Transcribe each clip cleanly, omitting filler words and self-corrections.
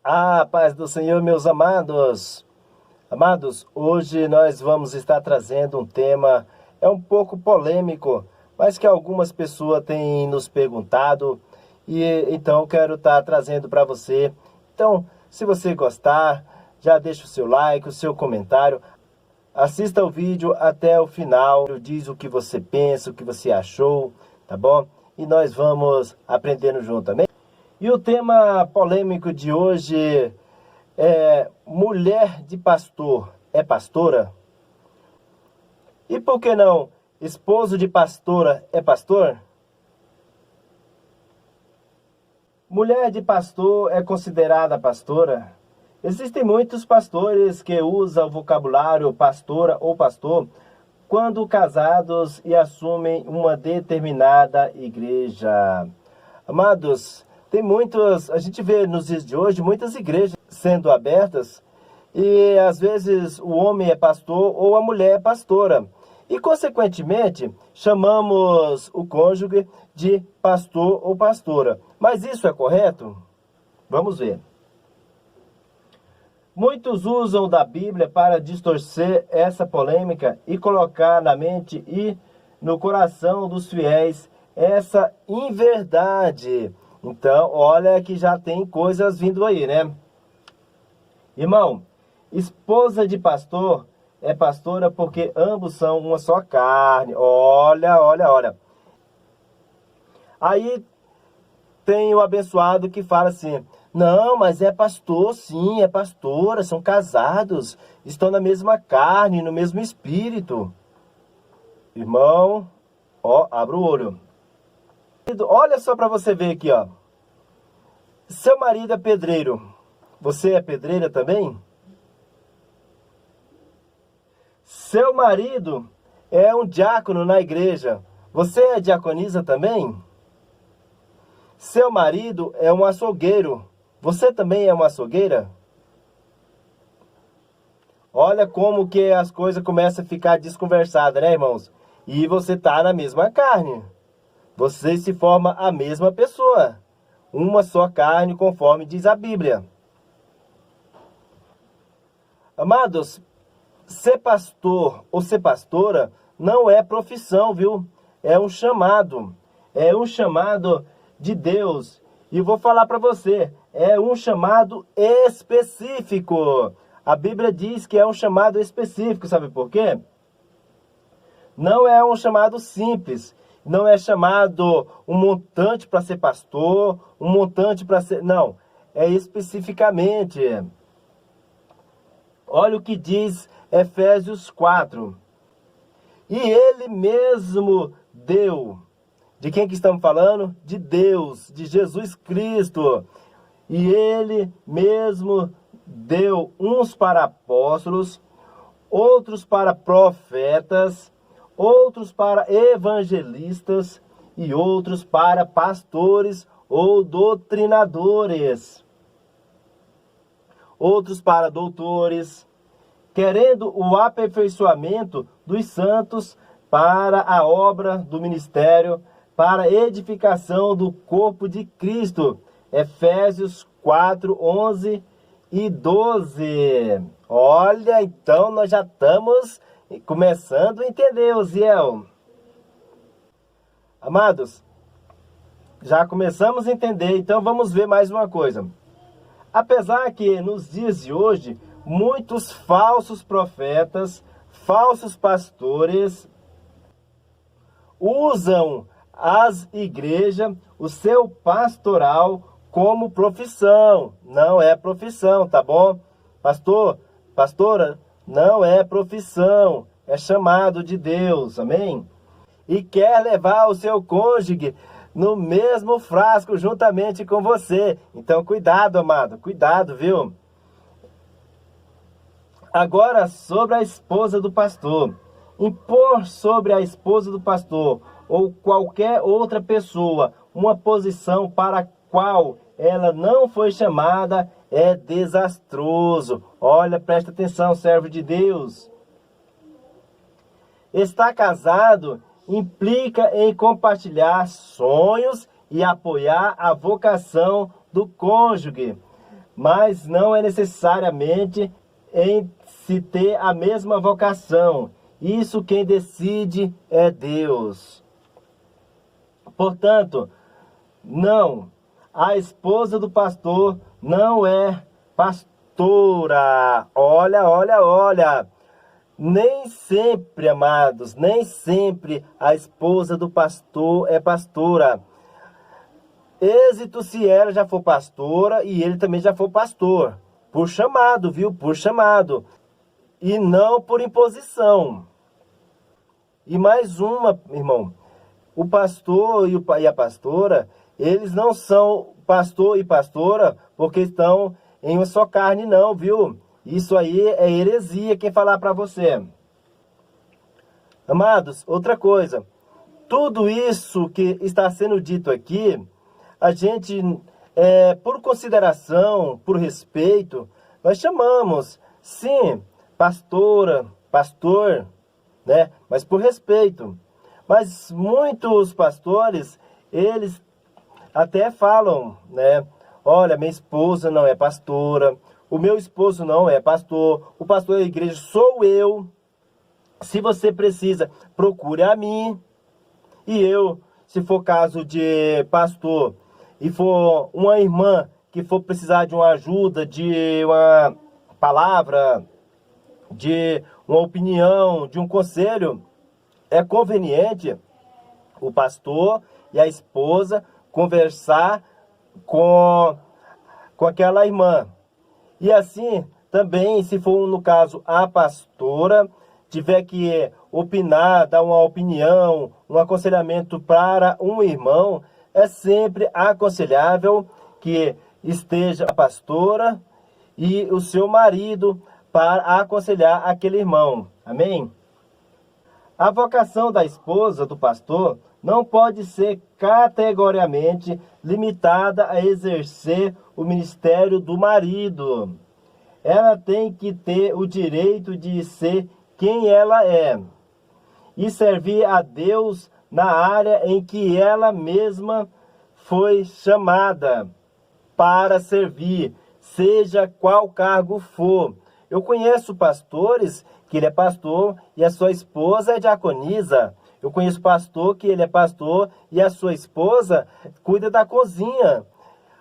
A paz do Senhor, meus amados. Amados, hoje nós vamos estar trazendo um tema, um pouco polêmico, mas que algumas pessoas têm nos perguntado, e então quero estar trazendo para você. Então, se você gostar, já deixa o seu like, o seu comentário, assista o vídeo até o final, diz o que você pensa, o que você achou, tá bom? E nós vamos aprendendo junto, amém? E o tema polêmico de hoje é: mulher de pastor é pastora? E por que não, esposo de pastora é pastor? Mulher de pastor é considerada pastora? Existem muitos pastores que usam o vocabulário pastora ou pastor quando casados e assumem uma determinada igreja. Amados, tem muitas, a gente vê nos dias de hoje muitas igrejas sendo abertas e às vezes o homem é pastor ou a mulher é pastora. E consequentemente chamamos o cônjuge de pastor ou pastora. Mas isso é correto? Vamos ver. Muitos usam da Bíblia para distorcer essa polêmica e colocar na mente e no coração dos fiéis essa inverdade. Então, olha que já tem coisas vindo aí, né? Irmão, esposa de pastor é pastora porque ambos são uma só carne. Olha. Aí tem o abençoado que fala assim: não, mas é pastor, sim, é pastora, são casados, estão na mesma carne, no mesmo espírito. Irmão, ó, abra o olho. Olha só para você ver aqui, ó. Seu marido é pedreiro. Você é pedreira também? Seu marido é um diácono na igreja. Você é diaconisa também? Seu marido é um açougueiro. Você também é uma açougueira? Olha como que as coisas começam a ficar desconversadas, né, irmãos? E você tá na mesma carne. Você se forma a mesma pessoa. Uma só carne, conforme diz a Bíblia. Amados, ser pastor ou ser pastora não é profissão, viu? É um chamado. É um chamado de Deus. E vou falar para você, é um chamado específico. A Bíblia diz que é um chamado específico, sabe por quê? Não é um chamado simples. Não é chamado um montante para ser pastor, um montante para ser... Não, é especificamente. Olha o que diz Efésios 4. E ele mesmo deu. De quem que estamos falando? De Deus, de Jesus Cristo. E ele mesmo deu uns para apóstolos, outros para profetas, outros para evangelistas e outros para pastores ou doutrinadores. Outros para doutores, querendo o aperfeiçoamento dos santos para a obra do ministério, para a edificação do corpo de Cristo. Efésios 4, 11 e 12. Olha, então nós já estamos começando a entender, Uziel. Amados, já começamos a entender, então vamos ver mais uma coisa. Apesar que nos dias de hoje, muitos falsos profetas, falsos pastores, usam as igrejas, o seu pastoral, como profissão. Não é profissão, tá bom? Pastor, pastora, não é profissão, é chamado de Deus, amém? E quer levar o seu cônjuge no mesmo frasco juntamente com você. Então cuidado, amado, cuidado, viu? Agora sobre a esposa do pastor. Impor sobre a esposa do pastor ou qualquer outra pessoa uma posição para a qual ela não foi chamada é desastroso. Olha, presta atenção, servo de Deus. Estar casado implica em compartilhar sonhos e apoiar a vocação do cônjuge. mas não é necessariamente em se ter a mesma vocação. Isso quem decide é Deus. Portanto, não, a esposa do pastor não é pastora. Olha. Nem sempre, amados, nem sempre a esposa do pastor é pastora. Êxito se ela já for pastora e ele também já for pastor. Por chamado, viu? Por chamado. E não por imposição. E mais uma, irmão. O pastor e a pastora, eles não são pastor e pastora porque estão em uma só carne, não, viu? Isso aí é heresia quem falar para você. Amados, outra coisa. Tudo isso que está sendo dito aqui, a gente, por consideração, por respeito, nós chamamos, sim, pastora, pastor, né? Mas por respeito. Mas muitos pastores, eles até falam, né? Olha, minha esposa não é pastora, o meu esposo não é pastor, o pastor da igreja sou eu. Se você precisa, procure a mim. E eu, se for caso de pastor e for uma irmã que for precisar de uma ajuda, de uma palavra, de uma opinião, de um conselho, é conveniente o pastor e a esposa conversar com aquela irmã. E assim, também, se for no caso a pastora, tiver que opinar, dar uma opinião, um aconselhamento para um irmão, é sempre aconselhável que esteja a pastora e o seu marido para aconselhar aquele irmão. Amém? A vocação da esposa do pastor não pode ser categoricamente limitada a exercer o ministério do marido. Ela tem que ter o direito de ser quem ela é e servir a Deus na área em que ela mesma foi chamada para servir, seja qual cargo for. Eu conheço pastores que ele é pastor e a sua esposa é diaconisa. Eu conheço pastor que ele é pastor e a sua esposa cuida da cozinha.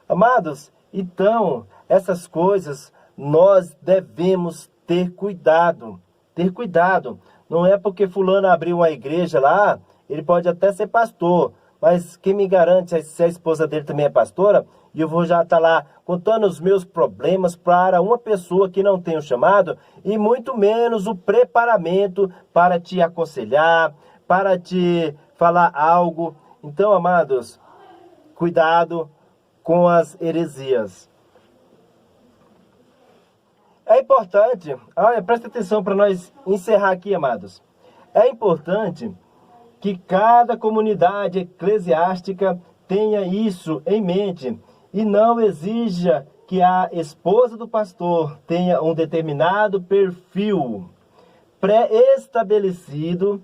Amados, então, essas coisas nós devemos ter cuidado. Ter cuidado. Não é porque fulano abriu uma igreja lá, ele pode até ser pastor, mas quem me garante se a esposa dele também é pastora? E eu vou já estar lá contando os meus problemas para uma pessoa que não tem o chamado, e muito menos o preparamento para te aconselhar, para te falar algo. Então, amados, cuidado com as heresias. É importante, presta atenção para nós encerrar aqui, amados. É importante que cada comunidade eclesiástica tenha isso em mente e não exija que a esposa do pastor tenha um determinado perfil pré-estabelecido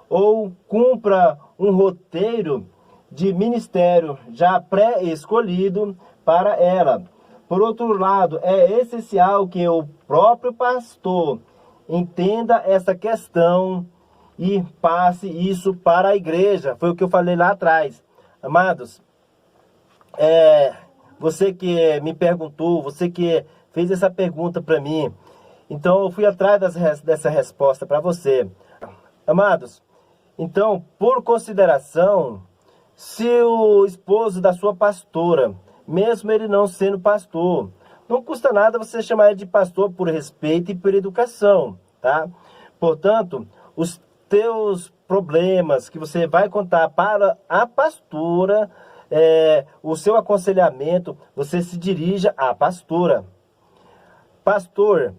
ou cumpra um roteiro de ministério já pré-escolhido para ela. Por outro lado, é essencial que o próprio pastor entenda essa questão e passe isso para a igreja. Foi o que eu falei lá atrás. Amados, você que me perguntou, você que fez essa pergunta para mim, então eu fui atrás dessa resposta para você. Amados, então, por consideração, se o esposo da sua pastora, mesmo ele não sendo pastor, não custa nada você chamar ele de pastor por respeito e por educação, tá? Portanto, os teus problemas que você vai contar para a pastora, o seu aconselhamento, você se dirija à pastora. Pastor,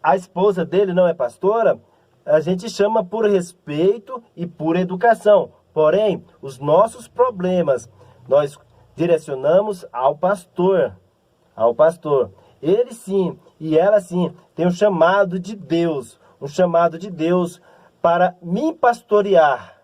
a esposa dele não é pastora, a gente chama por respeito e por educação. Porém, os nossos problemas nós direcionamos ao pastor. Ao pastor. Ele sim, e ela sim, tem um chamado de Deus. Um chamado de Deus para me pastorear.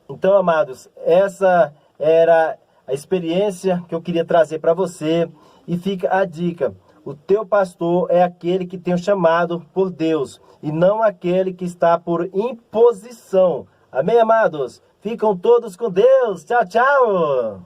Então, amados, essa era a experiência que eu queria trazer para você. E fica a dica: o teu pastor é aquele que tem o chamado por Deus e não aquele que está por imposição. Amém, amados? Ficam todos com Deus. Tchau, tchau.